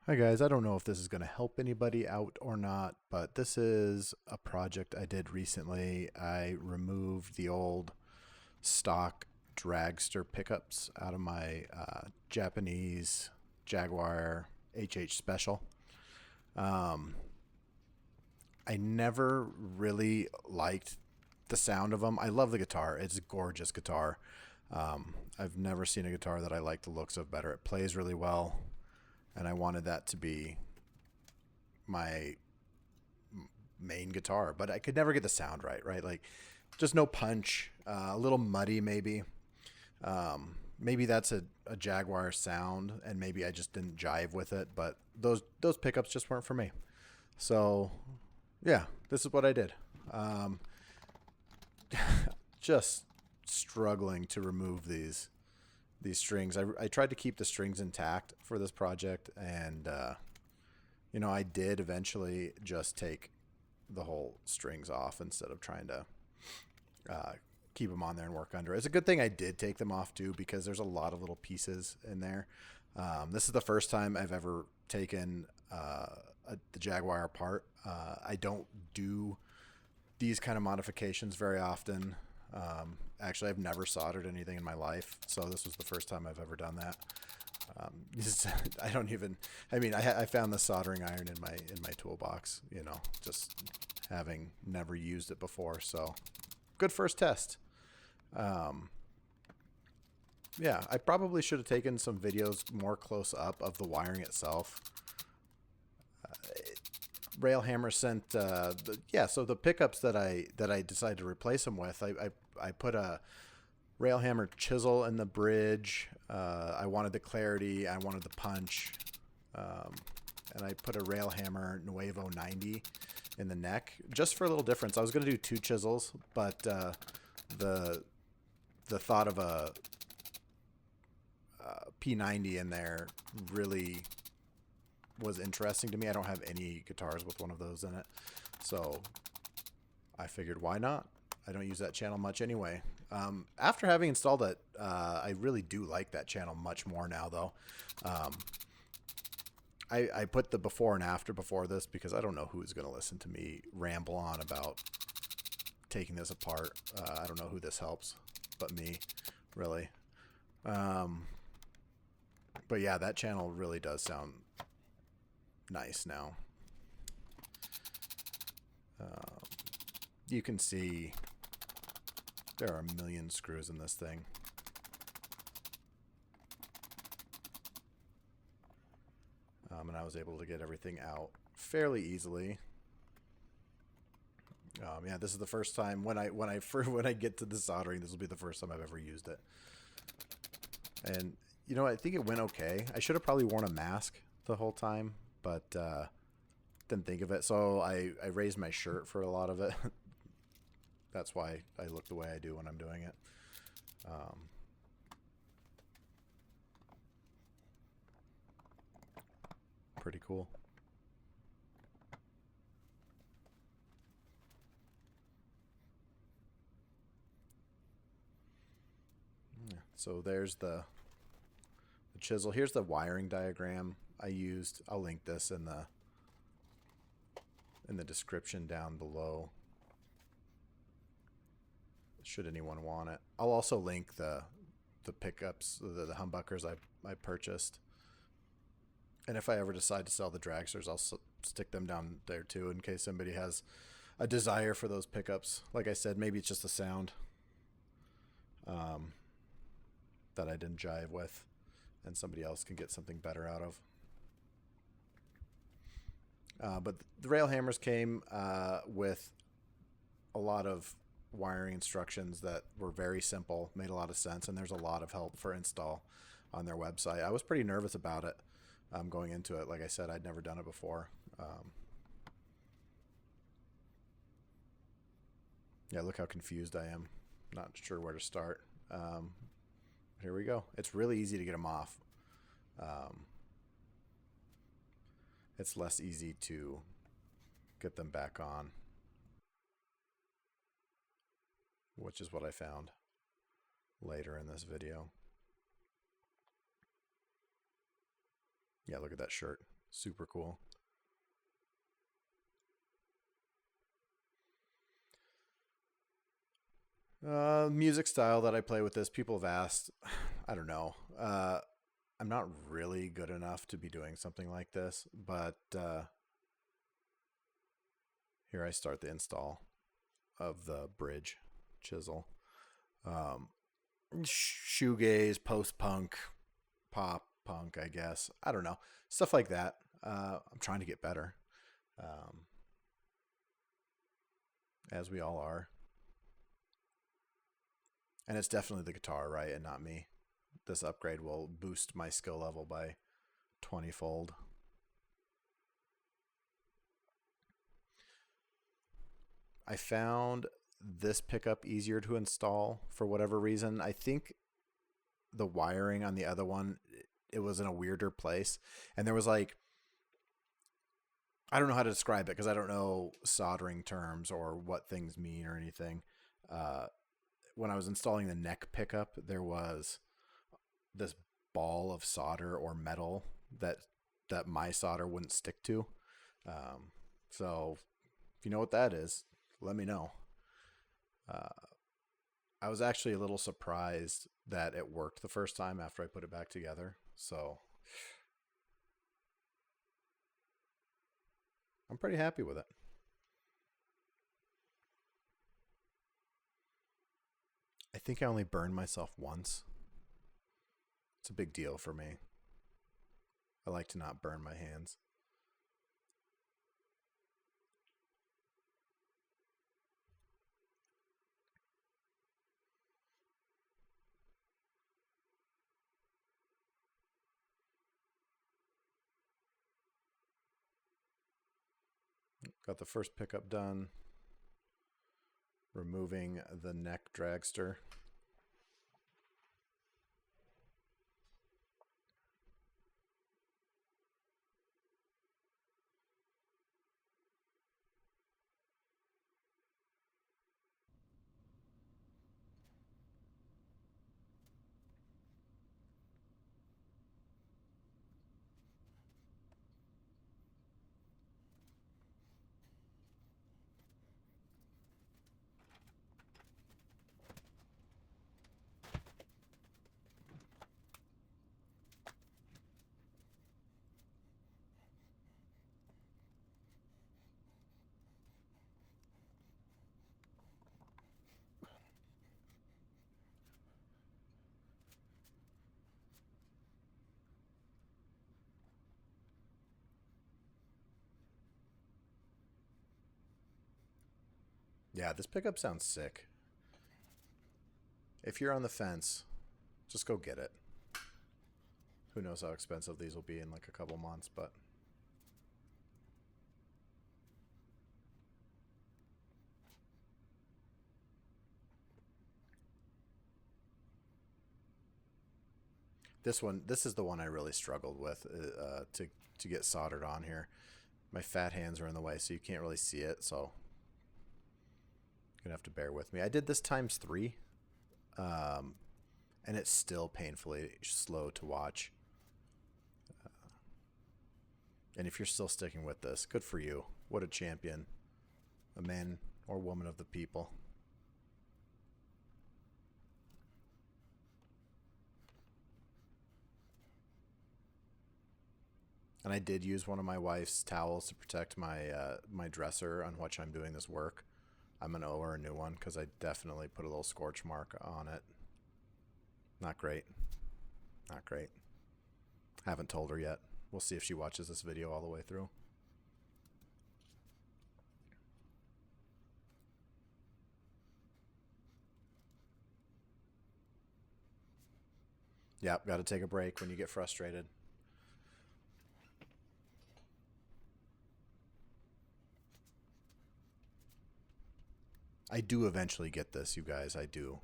Hi guys, I don't know if this is going to help anybody out or not, but this is a project I did recently. I removed the old stock Dragster pickups out of my Japanese Jaguar HH Special. I never really liked the sound of them. I love the guitar. It's a gorgeous guitar. I've never seen a guitar that I like the looks of better. It plays really well. And I wanted that to be my main guitar, but I could never get the sound right? Like, just no punch, a little muddy maybe. Maybe that's a Jaguar sound, and maybe I just didn't jive with it, but those pickups just weren't for me. So, yeah, this is what I did. Just struggling to remove these strings. I tried to keep the strings intact for this project, and I did eventually just take the whole strings off instead of trying to keep them on there and work under. It's a good thing I did take them off too, because there's a lot of little pieces in there. This is the first time I've ever taken the Jaguar apart. I don't do these kind of modifications very often. Actually, I've never soldered anything in my life, so this was the first time I've ever done that. I don't even. I mean, I found the soldering iron in my toolbox. You know, just having never used it before. So, good first test. Yeah, I probably should have taken some videos more close up of the wiring itself. Railhammer sent so the pickups that I decided to replace them with, I put a Railhammer Chisel in the bridge. I wanted the clarity, I wanted the punch, and I put a Railhammer Nuevo 90 in the neck just for a little difference. I was going to do 2 chisels, but the thought of a P90 in there really was interesting to me. I don't have any guitars with one of those in it, so I figured why not. I don't use that channel much anyway. After having installed it, I really do like that channel much more now, though. I put the before and after before this because I don't know who's going to listen to me ramble on about taking this apart. I don't know who this helps but me, really. But yeah, that channel really does sound nice now. You can see there are a million screws in this thing. And I was able to get everything out fairly easily. Yeah, this is the first time when I get to the soldering, this will be the first time I've ever used it. And you know, I think it went okay. I should have probably worn a mask the whole time, but didn't think of it. So I raised my shirt for a lot of it. That's why I look the way I do when I'm doing it. Pretty cool. Yeah, so there's the chisel. Here's the wiring diagram I used. I'll link this in the description down below, should anyone want it. I'll also link the pickups, the humbuckers I purchased. And if I ever decide to sell the dragsters, I'll stick them down there too, in case somebody has a desire for those pickups. Like I said, maybe it's just the sound that I didn't jive with, and somebody else can get something better out of. But the Railhammers came with a lot of wiring instructions that were very simple, made a lot of sense, and there's a lot of help for install on their website. I was pretty nervous about it going into it. Like I said, I'd never done it before. Yeah, look how confused I am. Not sure where to start. Here we go. It's really easy to get them off. It's less easy to get them back on, which is what I found later in this video. Yeah, look at that shirt. Super cool. Music style that I play with this, people have asked. I don't know. I'm not really good enough to be doing something like this, but here I start the install of the bridge chisel. Shoegaze, post-punk, pop punk, I guess. I don't know. Stuff like that. I'm trying to get better. As we all are. And it's definitely the guitar, right, and not me. This upgrade will boost my skill level by 20-fold. I found this pickup easier to install for whatever reason. I think the wiring on the other one, it was in a weirder place. And there was like, I don't know how to describe it because I don't know soldering terms or what things mean or anything. When I was installing the neck pickup, there was this ball of solder or metal that my solder wouldn't stick to. So if you know what that is, let me know. I was actually a little surprised that it worked the first time after I put it back together. So I'm pretty happy with it. I think I only burned myself once. It's a big deal for me. I like to not burn my hands. Got the first pickup done. Removing the neck dragster. Yeah, this pickup sounds sick. If you're on the fence, just go get it. Who knows how expensive these will be in like a couple months, but this is the one I really struggled with to get soldered on here. My fat hands are in the way, so you can't really see it, so you're gonna have to bear with me. I did this times 3, and it's still painfully slow to watch. And if you're still sticking with this, good for you. What a champion. A man or woman of the people. And I did use one of my wife's towels to protect my dresser on which I'm doing this work. I'm going to owe her a new one because I definitely put a little scorch mark on it. Not great. Not great. Haven't told her yet. We'll see if she watches this video all the way through. Yep, got to take a break when you get frustrated. I do eventually get this, you guys. I do.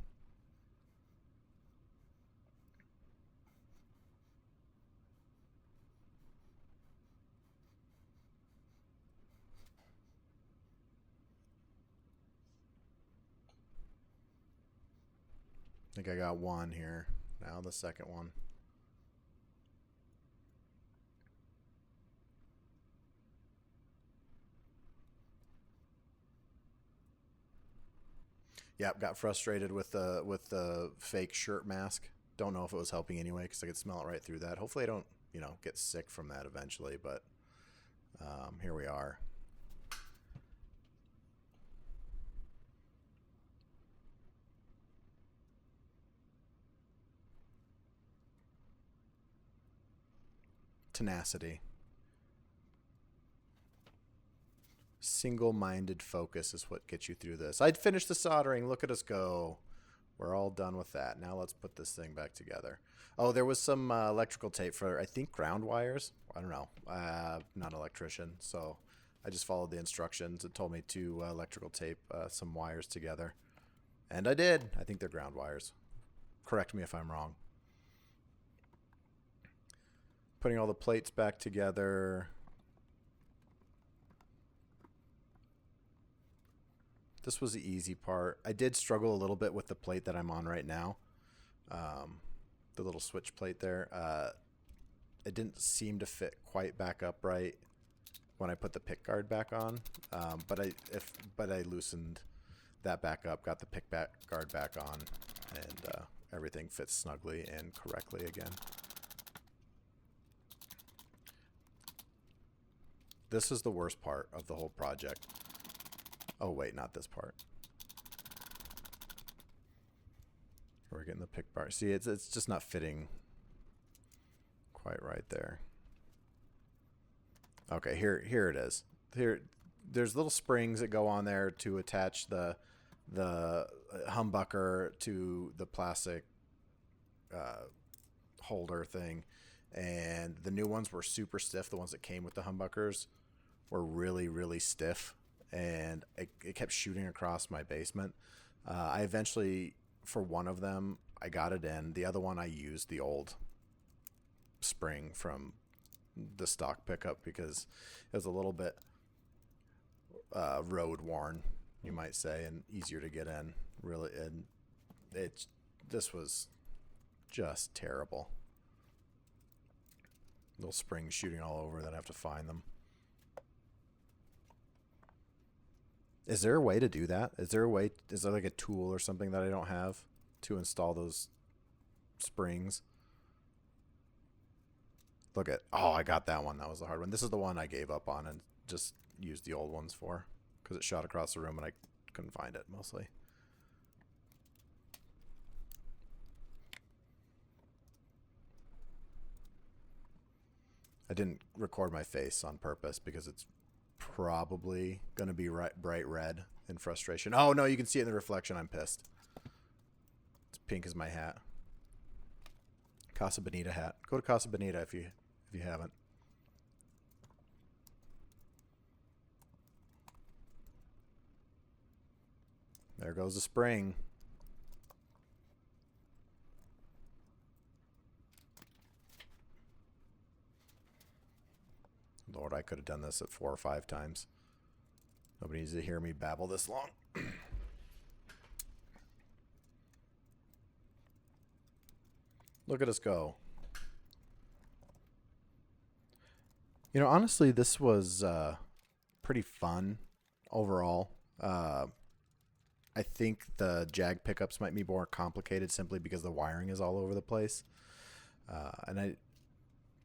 I think I got one here. Now the second one. Yep, got frustrated with the fake shirt mask. Don't know if it was helping anyway because I could smell it right through that. Hopefully I don't, get sick from that eventually, but here we are. Tenacity. Single-minded focus is what gets you through this. I'd finished the soldering. Look at us go. We're all done with that. Now let's put this thing back together. Oh, there was some electrical tape for, I think, ground wires. I don't know. Not an electrician, so I just followed the instructions. It told me to electrical tape some wires together. And I did. I think they're ground wires. Correct me if I'm wrong. Putting all the plates back together. This was the easy part. I did struggle a little bit with the plate that I'm on right now. The little switch plate there. It didn't seem to fit quite back up right when I put the pick guard back on. But I loosened that back up, got the pick guard back on, and everything fits snugly and correctly again. This is the worst part of the whole project. Oh wait, not this part. We're getting the pick bar. See, it's just not fitting quite right there. Okay, here it is. There's little springs that go on there to attach the humbucker to the plastic holder thing, and the new ones were super stiff. The ones that came with the humbuckers were really stiff, and it kept shooting across my basement. I eventually, for one of them, I got it in. The other one, I used the old spring from the stock pickup because it was a little bit road worn, you might say, and easier to get in. Really, and this was just terrible. Little springs shooting all over, then I have to find them. Is there a way to do that? Is there like a tool or something that I don't have to install those springs? Look at, oh, I got that one. That was the hard one. This is the one I gave up on and just used the old ones for because it shot across the room and I couldn't find it mostly. I didn't record my face on purpose because it's probably going to be bright red in frustration. Oh, no, you can see it in the reflection. I'm pissed. It's pink as my hat. Casa Bonita hat. Go to Casa Bonita if you haven't. There goes the spring. Lord, I could have done this at 4 or 5 times. Nobody needs to hear me babble this long. Look at us go. You know, honestly, this was pretty fun overall. I think the Jag pickups might be more complicated simply because the wiring is all over the place. And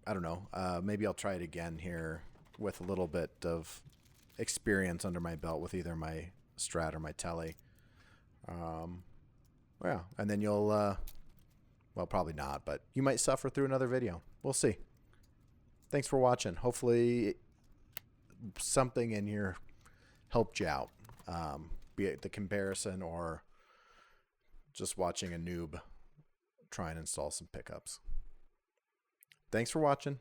I don't know. Maybe I'll try it again here with a little bit of experience under my belt with either my Strat or my Tele. Yeah, and then you'll, well, probably not, but you might suffer through another video. We'll see. Thanks for watching. Hopefully something in here helped you out, be it the comparison or just watching a noob try and install some pickups. Thanks for watching.